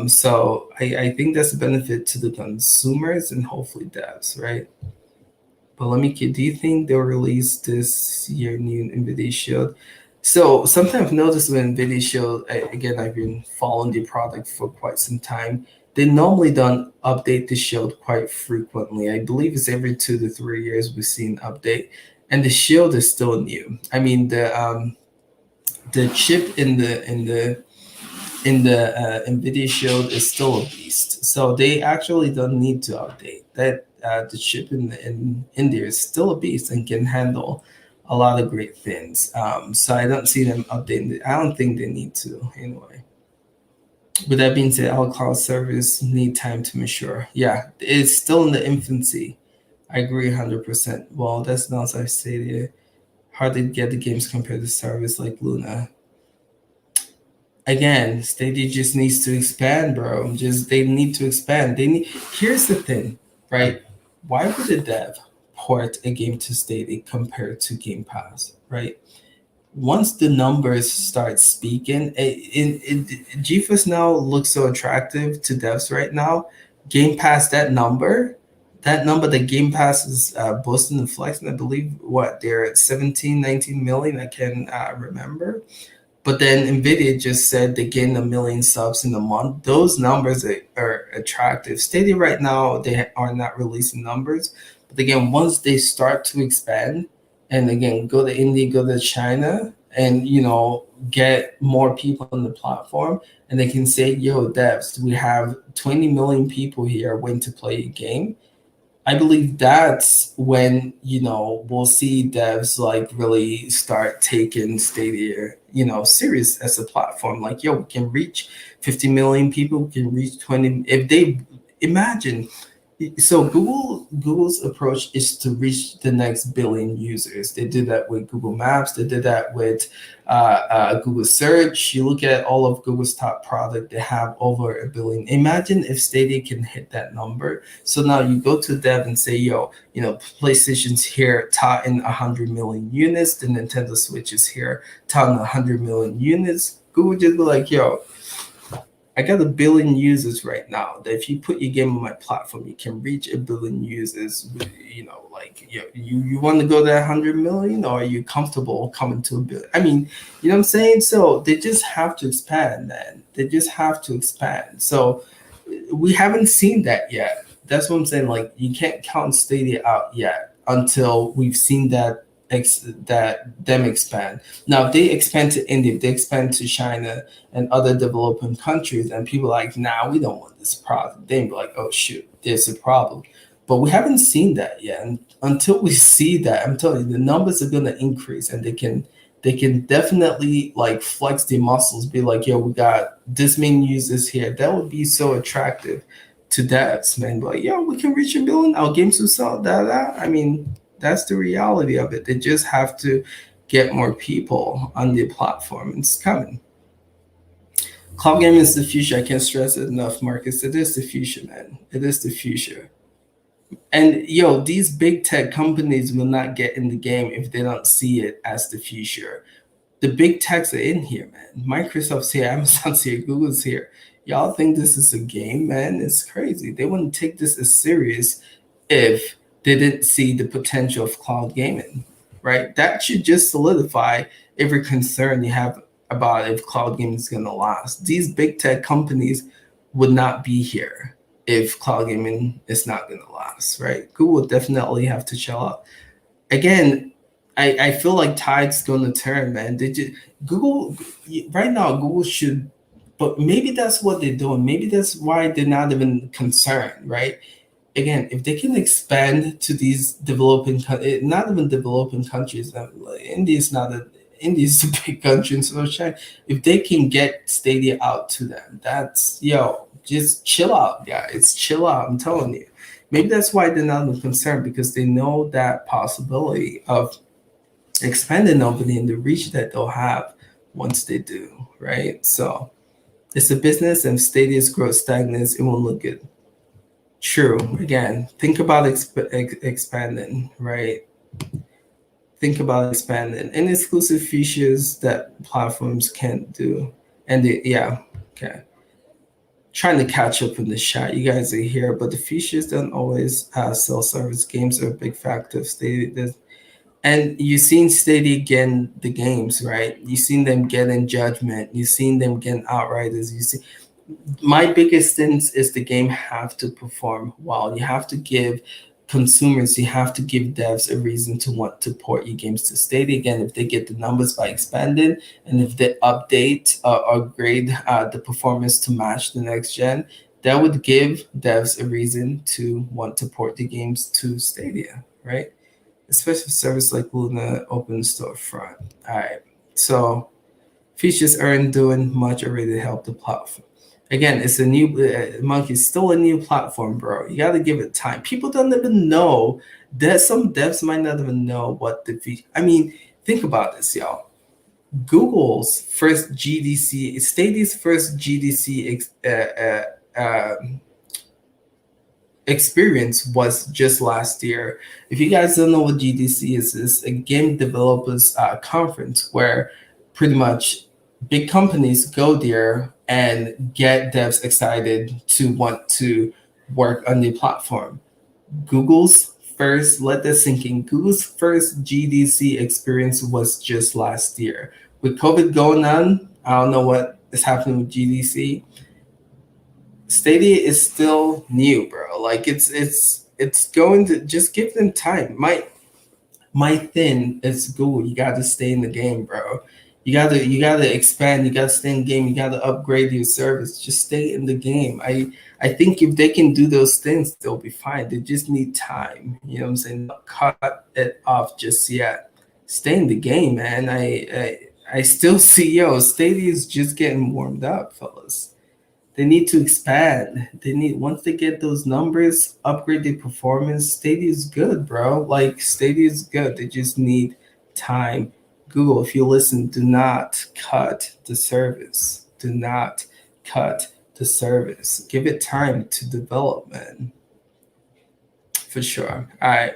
So I think that's a benefit to the consumers and hopefully devs, right? But let me. Do you think they'll release this year new NVIDIA Shield? So sometimes I've noticed when Nvidia show, again, I've been following the product for quite some time. They normally don't update the shield quite frequently. I believe it's every 2 to 3 years we see an update, and the shield is still new. I mean, the chip in the Nvidia Shield is still a beast. So they actually don't need to update that. The chip in there is still a beast and can handle a lot of great things. So I don't see them updating it. I don't think they need to anyway. With that being said, our cloud service need time to mature. Yeah, it's still in the infancy. I agree 100%. Well, that's not as I stated. Hard to get the games compared to service like Luna. Again, Stadia just needs to expand, bro. Just they need to expand. They need. Here's the thing, right? Why would a dev port a game to Stadia compared to Game Pass, right? Once the numbers start speaking, GeForce now looks so attractive to devs right now. Game Pass, that number that Game Pass is boasting and flexing, I believe what they're at 17, 19 million. I can remember, but then Nvidia just said they gained 1 million subs in a month. Those numbers are attractive. Stadia right now they are not releasing numbers, but again, once they start to expand, and again go to India, go to China, and get more people on the platform, and they can say, "Yo, devs, we have 20 million people here waiting to play a game." I believe that's when we'll see devs like really start taking Stadia serious as a platform. Like, yo, we can reach 50 million people, we can reach 20. If they imagine, so Google's approach is to reach the next billion users. They did that with Google Maps. They did that with Google Search. You look at all of Google's top product; they have over 1 billion. Imagine if Stadia can hit that number. So now you go to dev and say, "Yo, PlayStation's here, touting 100 million units. The Nintendo Switch is here, touting 100 million units." Google just be like, "Yo, I got 1 billion users right now. That if you put your game on my platform, you can reach 1 billion users. Like you want to go to 100 million, or are you comfortable coming to 1 billion? I mean, you know what I'm saying? So they just have to expand, man. They just have to expand. So we haven't seen that yet. That's what I'm saying. Like you can't count Stadia out yet until we've seen that them expand. Now, if they expand to India, if they expand to China and other developing countries, and people are like, nah, we don't want this product, they be like, oh shoot, there's a problem. But we haven't seen that yet. And until we see that, I'm telling you, the numbers are gonna increase, and they can definitely like flex their muscles, be like, yo, we got this many users here. That would be so attractive to devs, man. Like, yo, we can reach 1 billion. Our games will sell that. I mean, that's the reality of it. They just have to get more people on the platform. It's coming. Cloud gaming is the future. I can't stress it enough, Marcus. It is the future, man. It is the future. And yo, these big tech companies will not get in the game if they don't see it as the future. The big techs are in here, man. Microsoft's here, Amazon's here, Google's here. Y'all think this is a game, man? It's crazy. They wouldn't take this as serious if they didn't see the potential of cloud gaming, right? That should just solidify every concern you have about if cloud gaming is going to last. These big tech companies would not be here if cloud gaming is not going to last, right? Google definitely have to chill out. Again, I feel like tide's going to turn, man. They just Google right now. Google should, but maybe that's what they're doing. Maybe that's why they're not even concerned, right? Again, if they can expand to these not even developing countries, India's not a India's a big country, and so China. If they can get Stadia out to them, that's just chill out, guys. Chill out. I'm telling you. Maybe that's why they're not even concerned, because they know that possibility of expanding openly and the reach that they'll have once they do, right? So it's a business, and Stadia's growth stagnates, it won't look good. True. Again, think about expanding, right? Think about expanding and exclusive features that platforms can't do. And okay. Trying to catch up in the chat. You guys are here, but the features don't always sell service. Games are a big factor. And you've seen Stadia get the games, right? You've seen them get in judgment. You've seen them get outriders. You see, my biggest thing is the game have to perform well. You have to give consumers, you have to give devs a reason to want to port your games to Stadia. Again, if they get the numbers by expanding, and if they update or upgrade the performance to match the next gen, that would give devs a reason to want to port the games to Stadia, right? Especially for service like Luna Open Storefront. All right, so features aren't doing much already to help the platform. Again, it's a new Monkey's still a new platform, bro. You got to give it time. People don't even know that some devs might not even know what the feature. I mean, think about this, y'all. Google's first GDC, Stadia's first GDC experience was just last year. If you guys don't know what GDC is, it's a game developers conference where pretty much big companies go there and get devs excited to want to work on the platform. Google's first, let that sink in, Google's first GDC experience was just last year. With COVID going on, I don't know what is happening with GDC. Stadia is still new, bro. Like it's going to just give them time. My thing is Google. You got to stay in the game, bro. You gotta expand. You gotta stay in the game. You gotta upgrade your service. Just stay in the game. I think if they can do those things, they'll be fine. They just need time. You know what I'm saying? Not cut it off just yet. Stay in the game, man. I still see Stadia is just getting warmed up, fellas. They need to expand. They need once they get those numbers, upgrade their performance. Stadia is good, bro. Like Stadia is good. They just need time. Google, if you listen, do not cut the service. Do not cut the service. Give it time to develop, man. For sure. All right.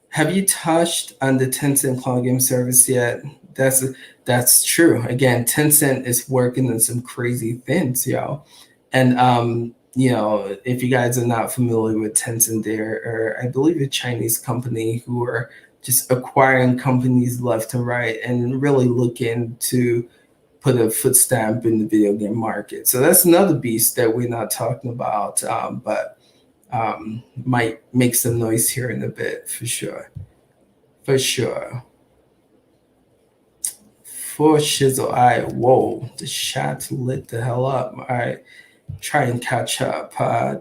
Have you touched on the Tencent cloud game service yet? That's that's true. Again, Tencent is working on some crazy things, yo. And if you guys are not familiar with Tencent, they're I believe a Chinese company who are just acquiring companies left and right and really looking to put a foot stamp in the video game market. So that's another beast that we're not talking about, but might make some noise here in a bit for sure. For sure. For shizzle. All right. Whoa. The chat lit the hell up. All right. Try and catch up.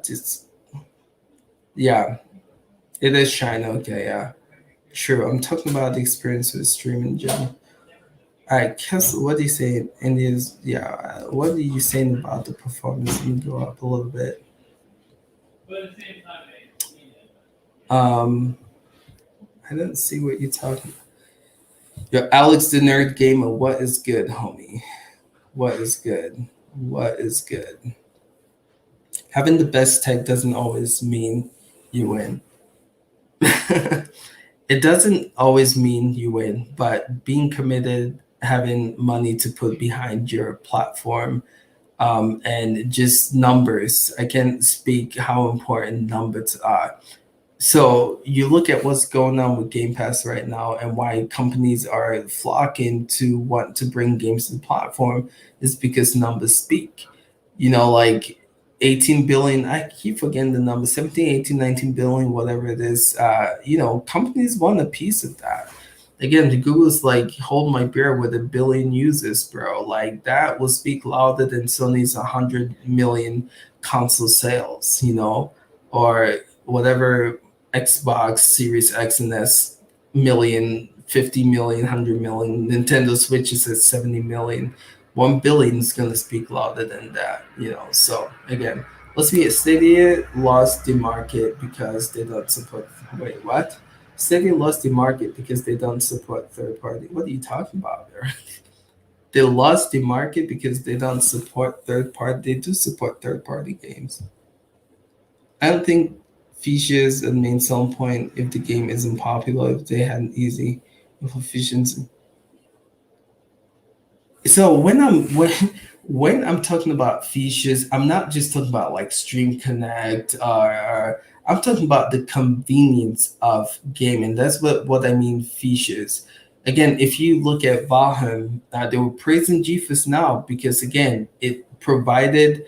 Just yeah. It is China. Okay. Yeah. True. I'm talking about the experience with streaming, Jim. All right. Kess, what do you say? India's yeah. What are you saying about the performance? Let me go up a little bit. Um, I didn't see what you're talking. Yo, Alex the Nerd Gamer, what is good, homie? What is good? What is good? Having the best tech doesn't always mean you win. It doesn't always mean you win, but being committed, having money to put behind your platform, and just numbers. I can't speak how important numbers are. So you look at what's going on with Game Pass right now and why companies are flocking to want to bring games to the platform is because numbers speak. Like 18 billion, I keep forgetting the number, 17, 18, 19 billion, whatever it is. Companies want a piece of that. Again, the Google's like, hold my beer with a billion users, bro. Like that will speak louder than Sony's 100 million console sales, or whatever Xbox Series X and S million, 50 million, 100 million. Nintendo Switch is at 70 million. 1 billion is going to speak louder than that. So again, let's be it. Stadia lost the market because they don't support. Wait, what? Stadia lost the market because they don't support third party. What are you talking about there? They lost the market because they don't support third party. They do support third party games. I don't think features and main selling point if the game isn't popular, if they had an easy efficiency. So when I'm talking about features, I'm not just talking about like Stream Connect, or I'm talking about the convenience of gaming. That's what I mean features. Again, if you look at Valheim, they were praising GeForce Now because again, it provided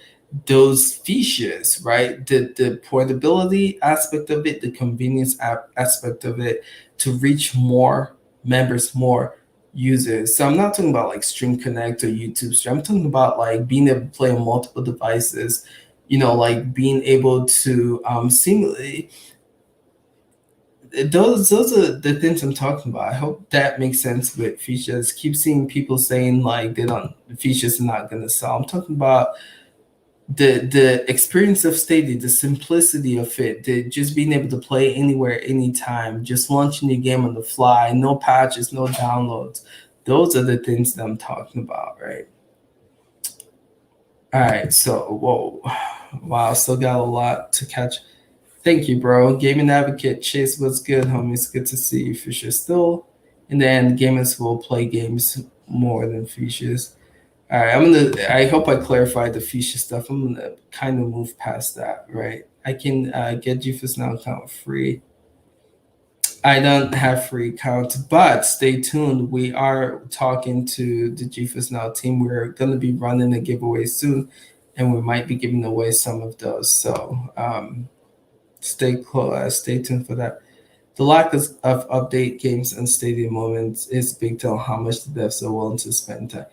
those features, right? The portability aspect of it, the convenience aspect of it, to reach more members, more users. So I'm not talking about like Stream Connect or YouTube Stream. I'm talking about like being able to play on multiple devices, like being able to seamlessly. Those are the things I'm talking about. I hope that makes sense with features. Keep seeing people saying like they don't the features are not gonna sell. I'm talking about the experience of Stadia, the simplicity of it, the just being able to play anywhere, anytime, just launching your game on the fly, no patches, no downloads. Those are the things that I'm talking about, right? All right, so whoa, wow, still got a lot to catch. Thank you, bro. Gaming Advocate Chase, what's good, homie? It's good to see you for sure. Still, in the end, gamers will play games more than features. All right, I hope I clarified the feature stuff. I'm gonna kind of move past that, right? I can get GeForce Now account free. I don't have free account, but stay tuned. We are talking to the GeForce Now team. We're gonna be running a giveaway soon, and we might be giving away some of those. So stay tuned for that. The lack of update games and stadium moments is big to how much the devs are willing to spend time.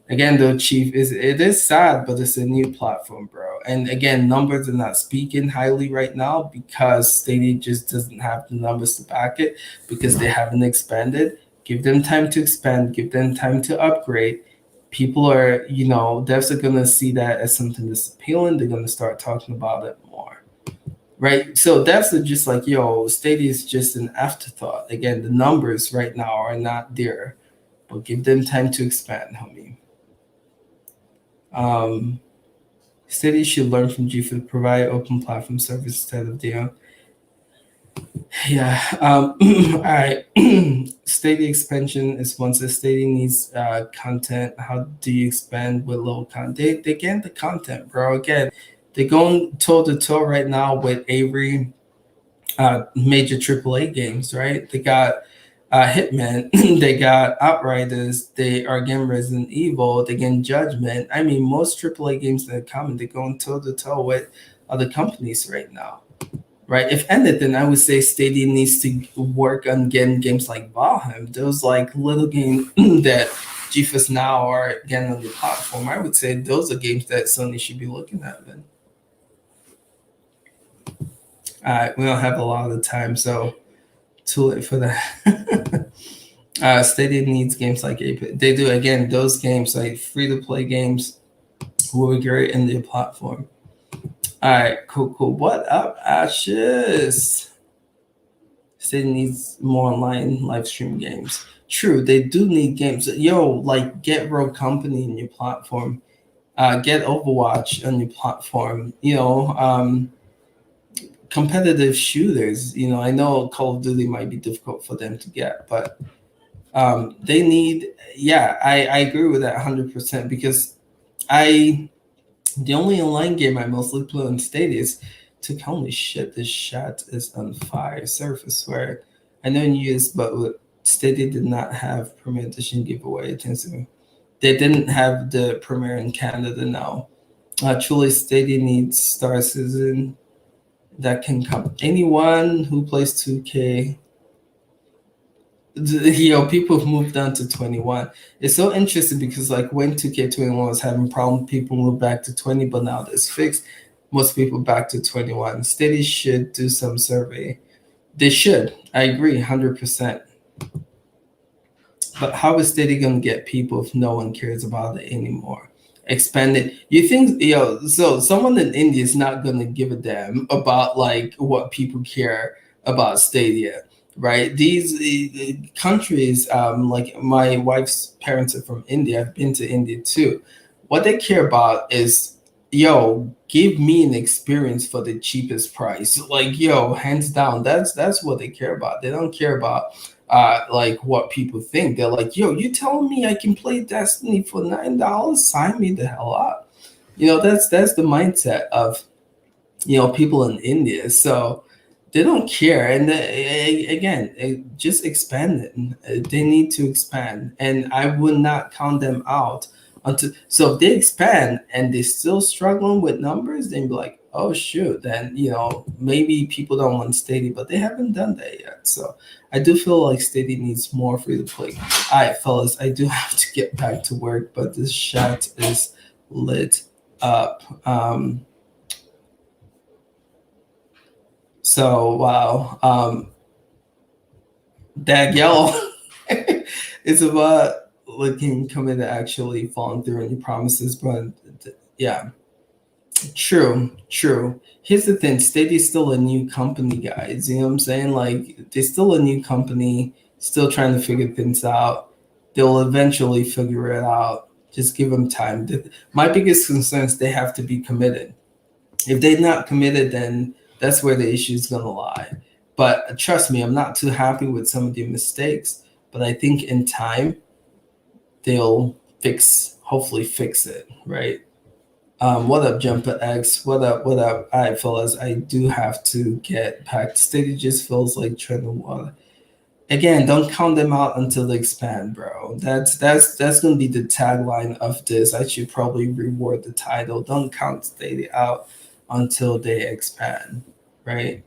Again, though, Chief, it is sad, but it's a new platform, bro. And again, numbers are not speaking highly right now because Stadia just doesn't have the numbers to back it because they haven't expanded. Give them time to expand. Give them time to upgrade. People are, devs are gonna see that as something that's appealing. They're gonna start talking about it more, right? So devs are just like, yo, Stadia is just an afterthought. Again, the numbers right now are not there, but give them time to expand, homie. Um, Stadia should learn from G to provide open platform service instead of their own. Yeah. All right. Stadia expansion is once a Stadia needs content. How do you expand with low content? They get the content, bro. Again, they're going toe to toe right now with Avery major AAA games, right? They got Hitman, they got Outriders, they are getting Resident Evil, they getting Judgment. I mean, most AAA games that are coming, they're going toe to toe with other companies right now, right? If anything, I would say Stadia needs to work on getting games like Valheim, those like little games that GeForce Now are getting on the platform. I would say those are games that Sony should be looking at, man. We don't have a lot of time, so too late for that. Stadia needs games like Apex. They do again. Those games like free to play games will be great in their platform. All right, cool, cool. What up, Ashes? Stadia needs more online live stream games. True, they do need games. Yo, like get Rogue Company in your platform. Get Overwatch on your platform. Competitive shooters. I know Call of Duty might be difficult for them to get, but they need. Yeah, I agree with that 100% because I the only online game I mostly play on Stadia is to holy shit, this chat is on fire. Surface where I know in US, but with Stadia did not have Premier Edition giveaway. They didn't have the Premier in Canada now. Truly, Stadia needs Star Citizen that can come. Anyone who plays 2K, people have moved on to 21. It's so interesting because like when 2K21 was having problem, people moved back to 20, but now that's fixed. Most people back to 21. Steady should do some survey. They should. I agree 100%. But how is Steady gonna get people if no one cares about it anymore? Expand it. You think so someone in India is not gonna give a damn about like what people care about Stadia, right? These countries, like my wife's parents are from India. I've been to India too. What they care about is yo, give me an experience for the cheapest price. Like, yo, hands down, that's what they care about. They don't care about like what people think. They're like, yo, you telling me I can play Destiny for $9? Sign me the hell up. That's the mindset of people in India. So they don't care. And again, just expand it. They need to expand, and I would not count them out until. So if they expand and they're still struggling with numbers, then be like, oh shoot, then maybe people don't want Stadia, but they haven't done that yet. So I do feel like Stadia needs more free to play. All right, fellas, I do have to get back to work, but this chat is lit up. So wow, that yellow is about looking coming to actually falling through any promises, but yeah, true. Here's the thing: Stadia's still a new company, guys. You know what I'm saying? Like they're still a new company, still trying to figure things out. They'll eventually figure it out. Just give them time. My biggest concern is they have to be committed. If they're not committed, then that's where the issue is going to lie. But trust me, I'm not too happy with some of the mistakes. But I think in time, they'll hopefully fix it, right? What up, Jumper X? What up? What up? All right, fellas, I do have to get back. Steady just feels like treading water. Again, don't count them out until they expand, bro. That's gonna be the tagline of this. I should probably reward the title. Don't count Stadia out until they expand, right?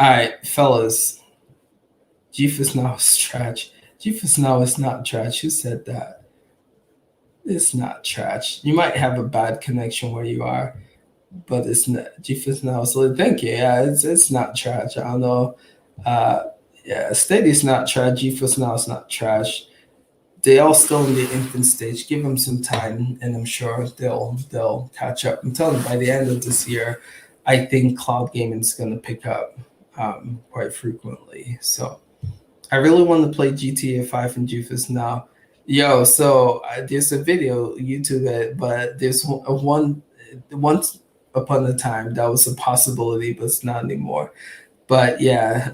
All right, fellas. Geforce Now is trash. Geforce Now is not trash. Who said that? It's not trash. You might have a bad connection where you are, but it's not. Geforce Now is like, thank you. Yeah, it's not trash. I don't know. Uh, yeah, Stadia's not trash. GeForce Now is not trash. They all still in the infant stage. Give them some time, and I'm sure they'll catch up. I'm telling you, by the end of this year, I think cloud gaming is going to pick up quite frequently. So I really want to play GTA 5 and GeForce Now. Yo, so there's a video YouTube it, but there's one once upon a time that was a possibility, but it's not anymore. But yeah,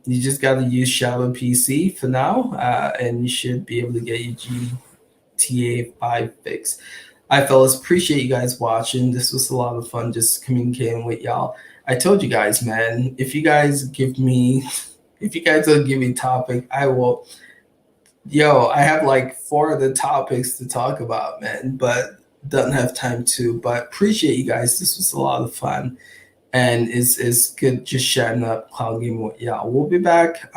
you just got to use Shadow PC for now, and you should be able to get your GTA 5 fix. I fellas appreciate you guys watching. This was a lot of fun just communicating with y'all. I told you guys, man, if you guys don't give me topic, I will. Yo, I have like four of the topics to talk about, man, but don't have time to. But appreciate you guys. This was a lot of fun, and it's good just chatting up cloud gaming with y'all. We'll be back.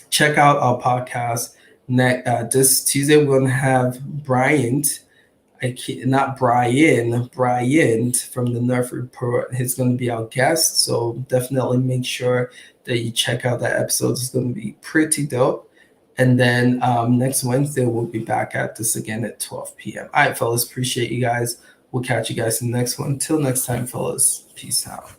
Check out our podcast next this Tuesday. We're gonna have Bryant. Not Brian, Bryant from the Nerf Report. He's going to be our guest, so definitely make sure that you check out that episode. It's going to be pretty dope. And then next Wednesday, we'll be back at this again at 12 p.m. All right, fellas, appreciate you guys. We'll catch you guys in the next one. Till next time, fellas, peace out.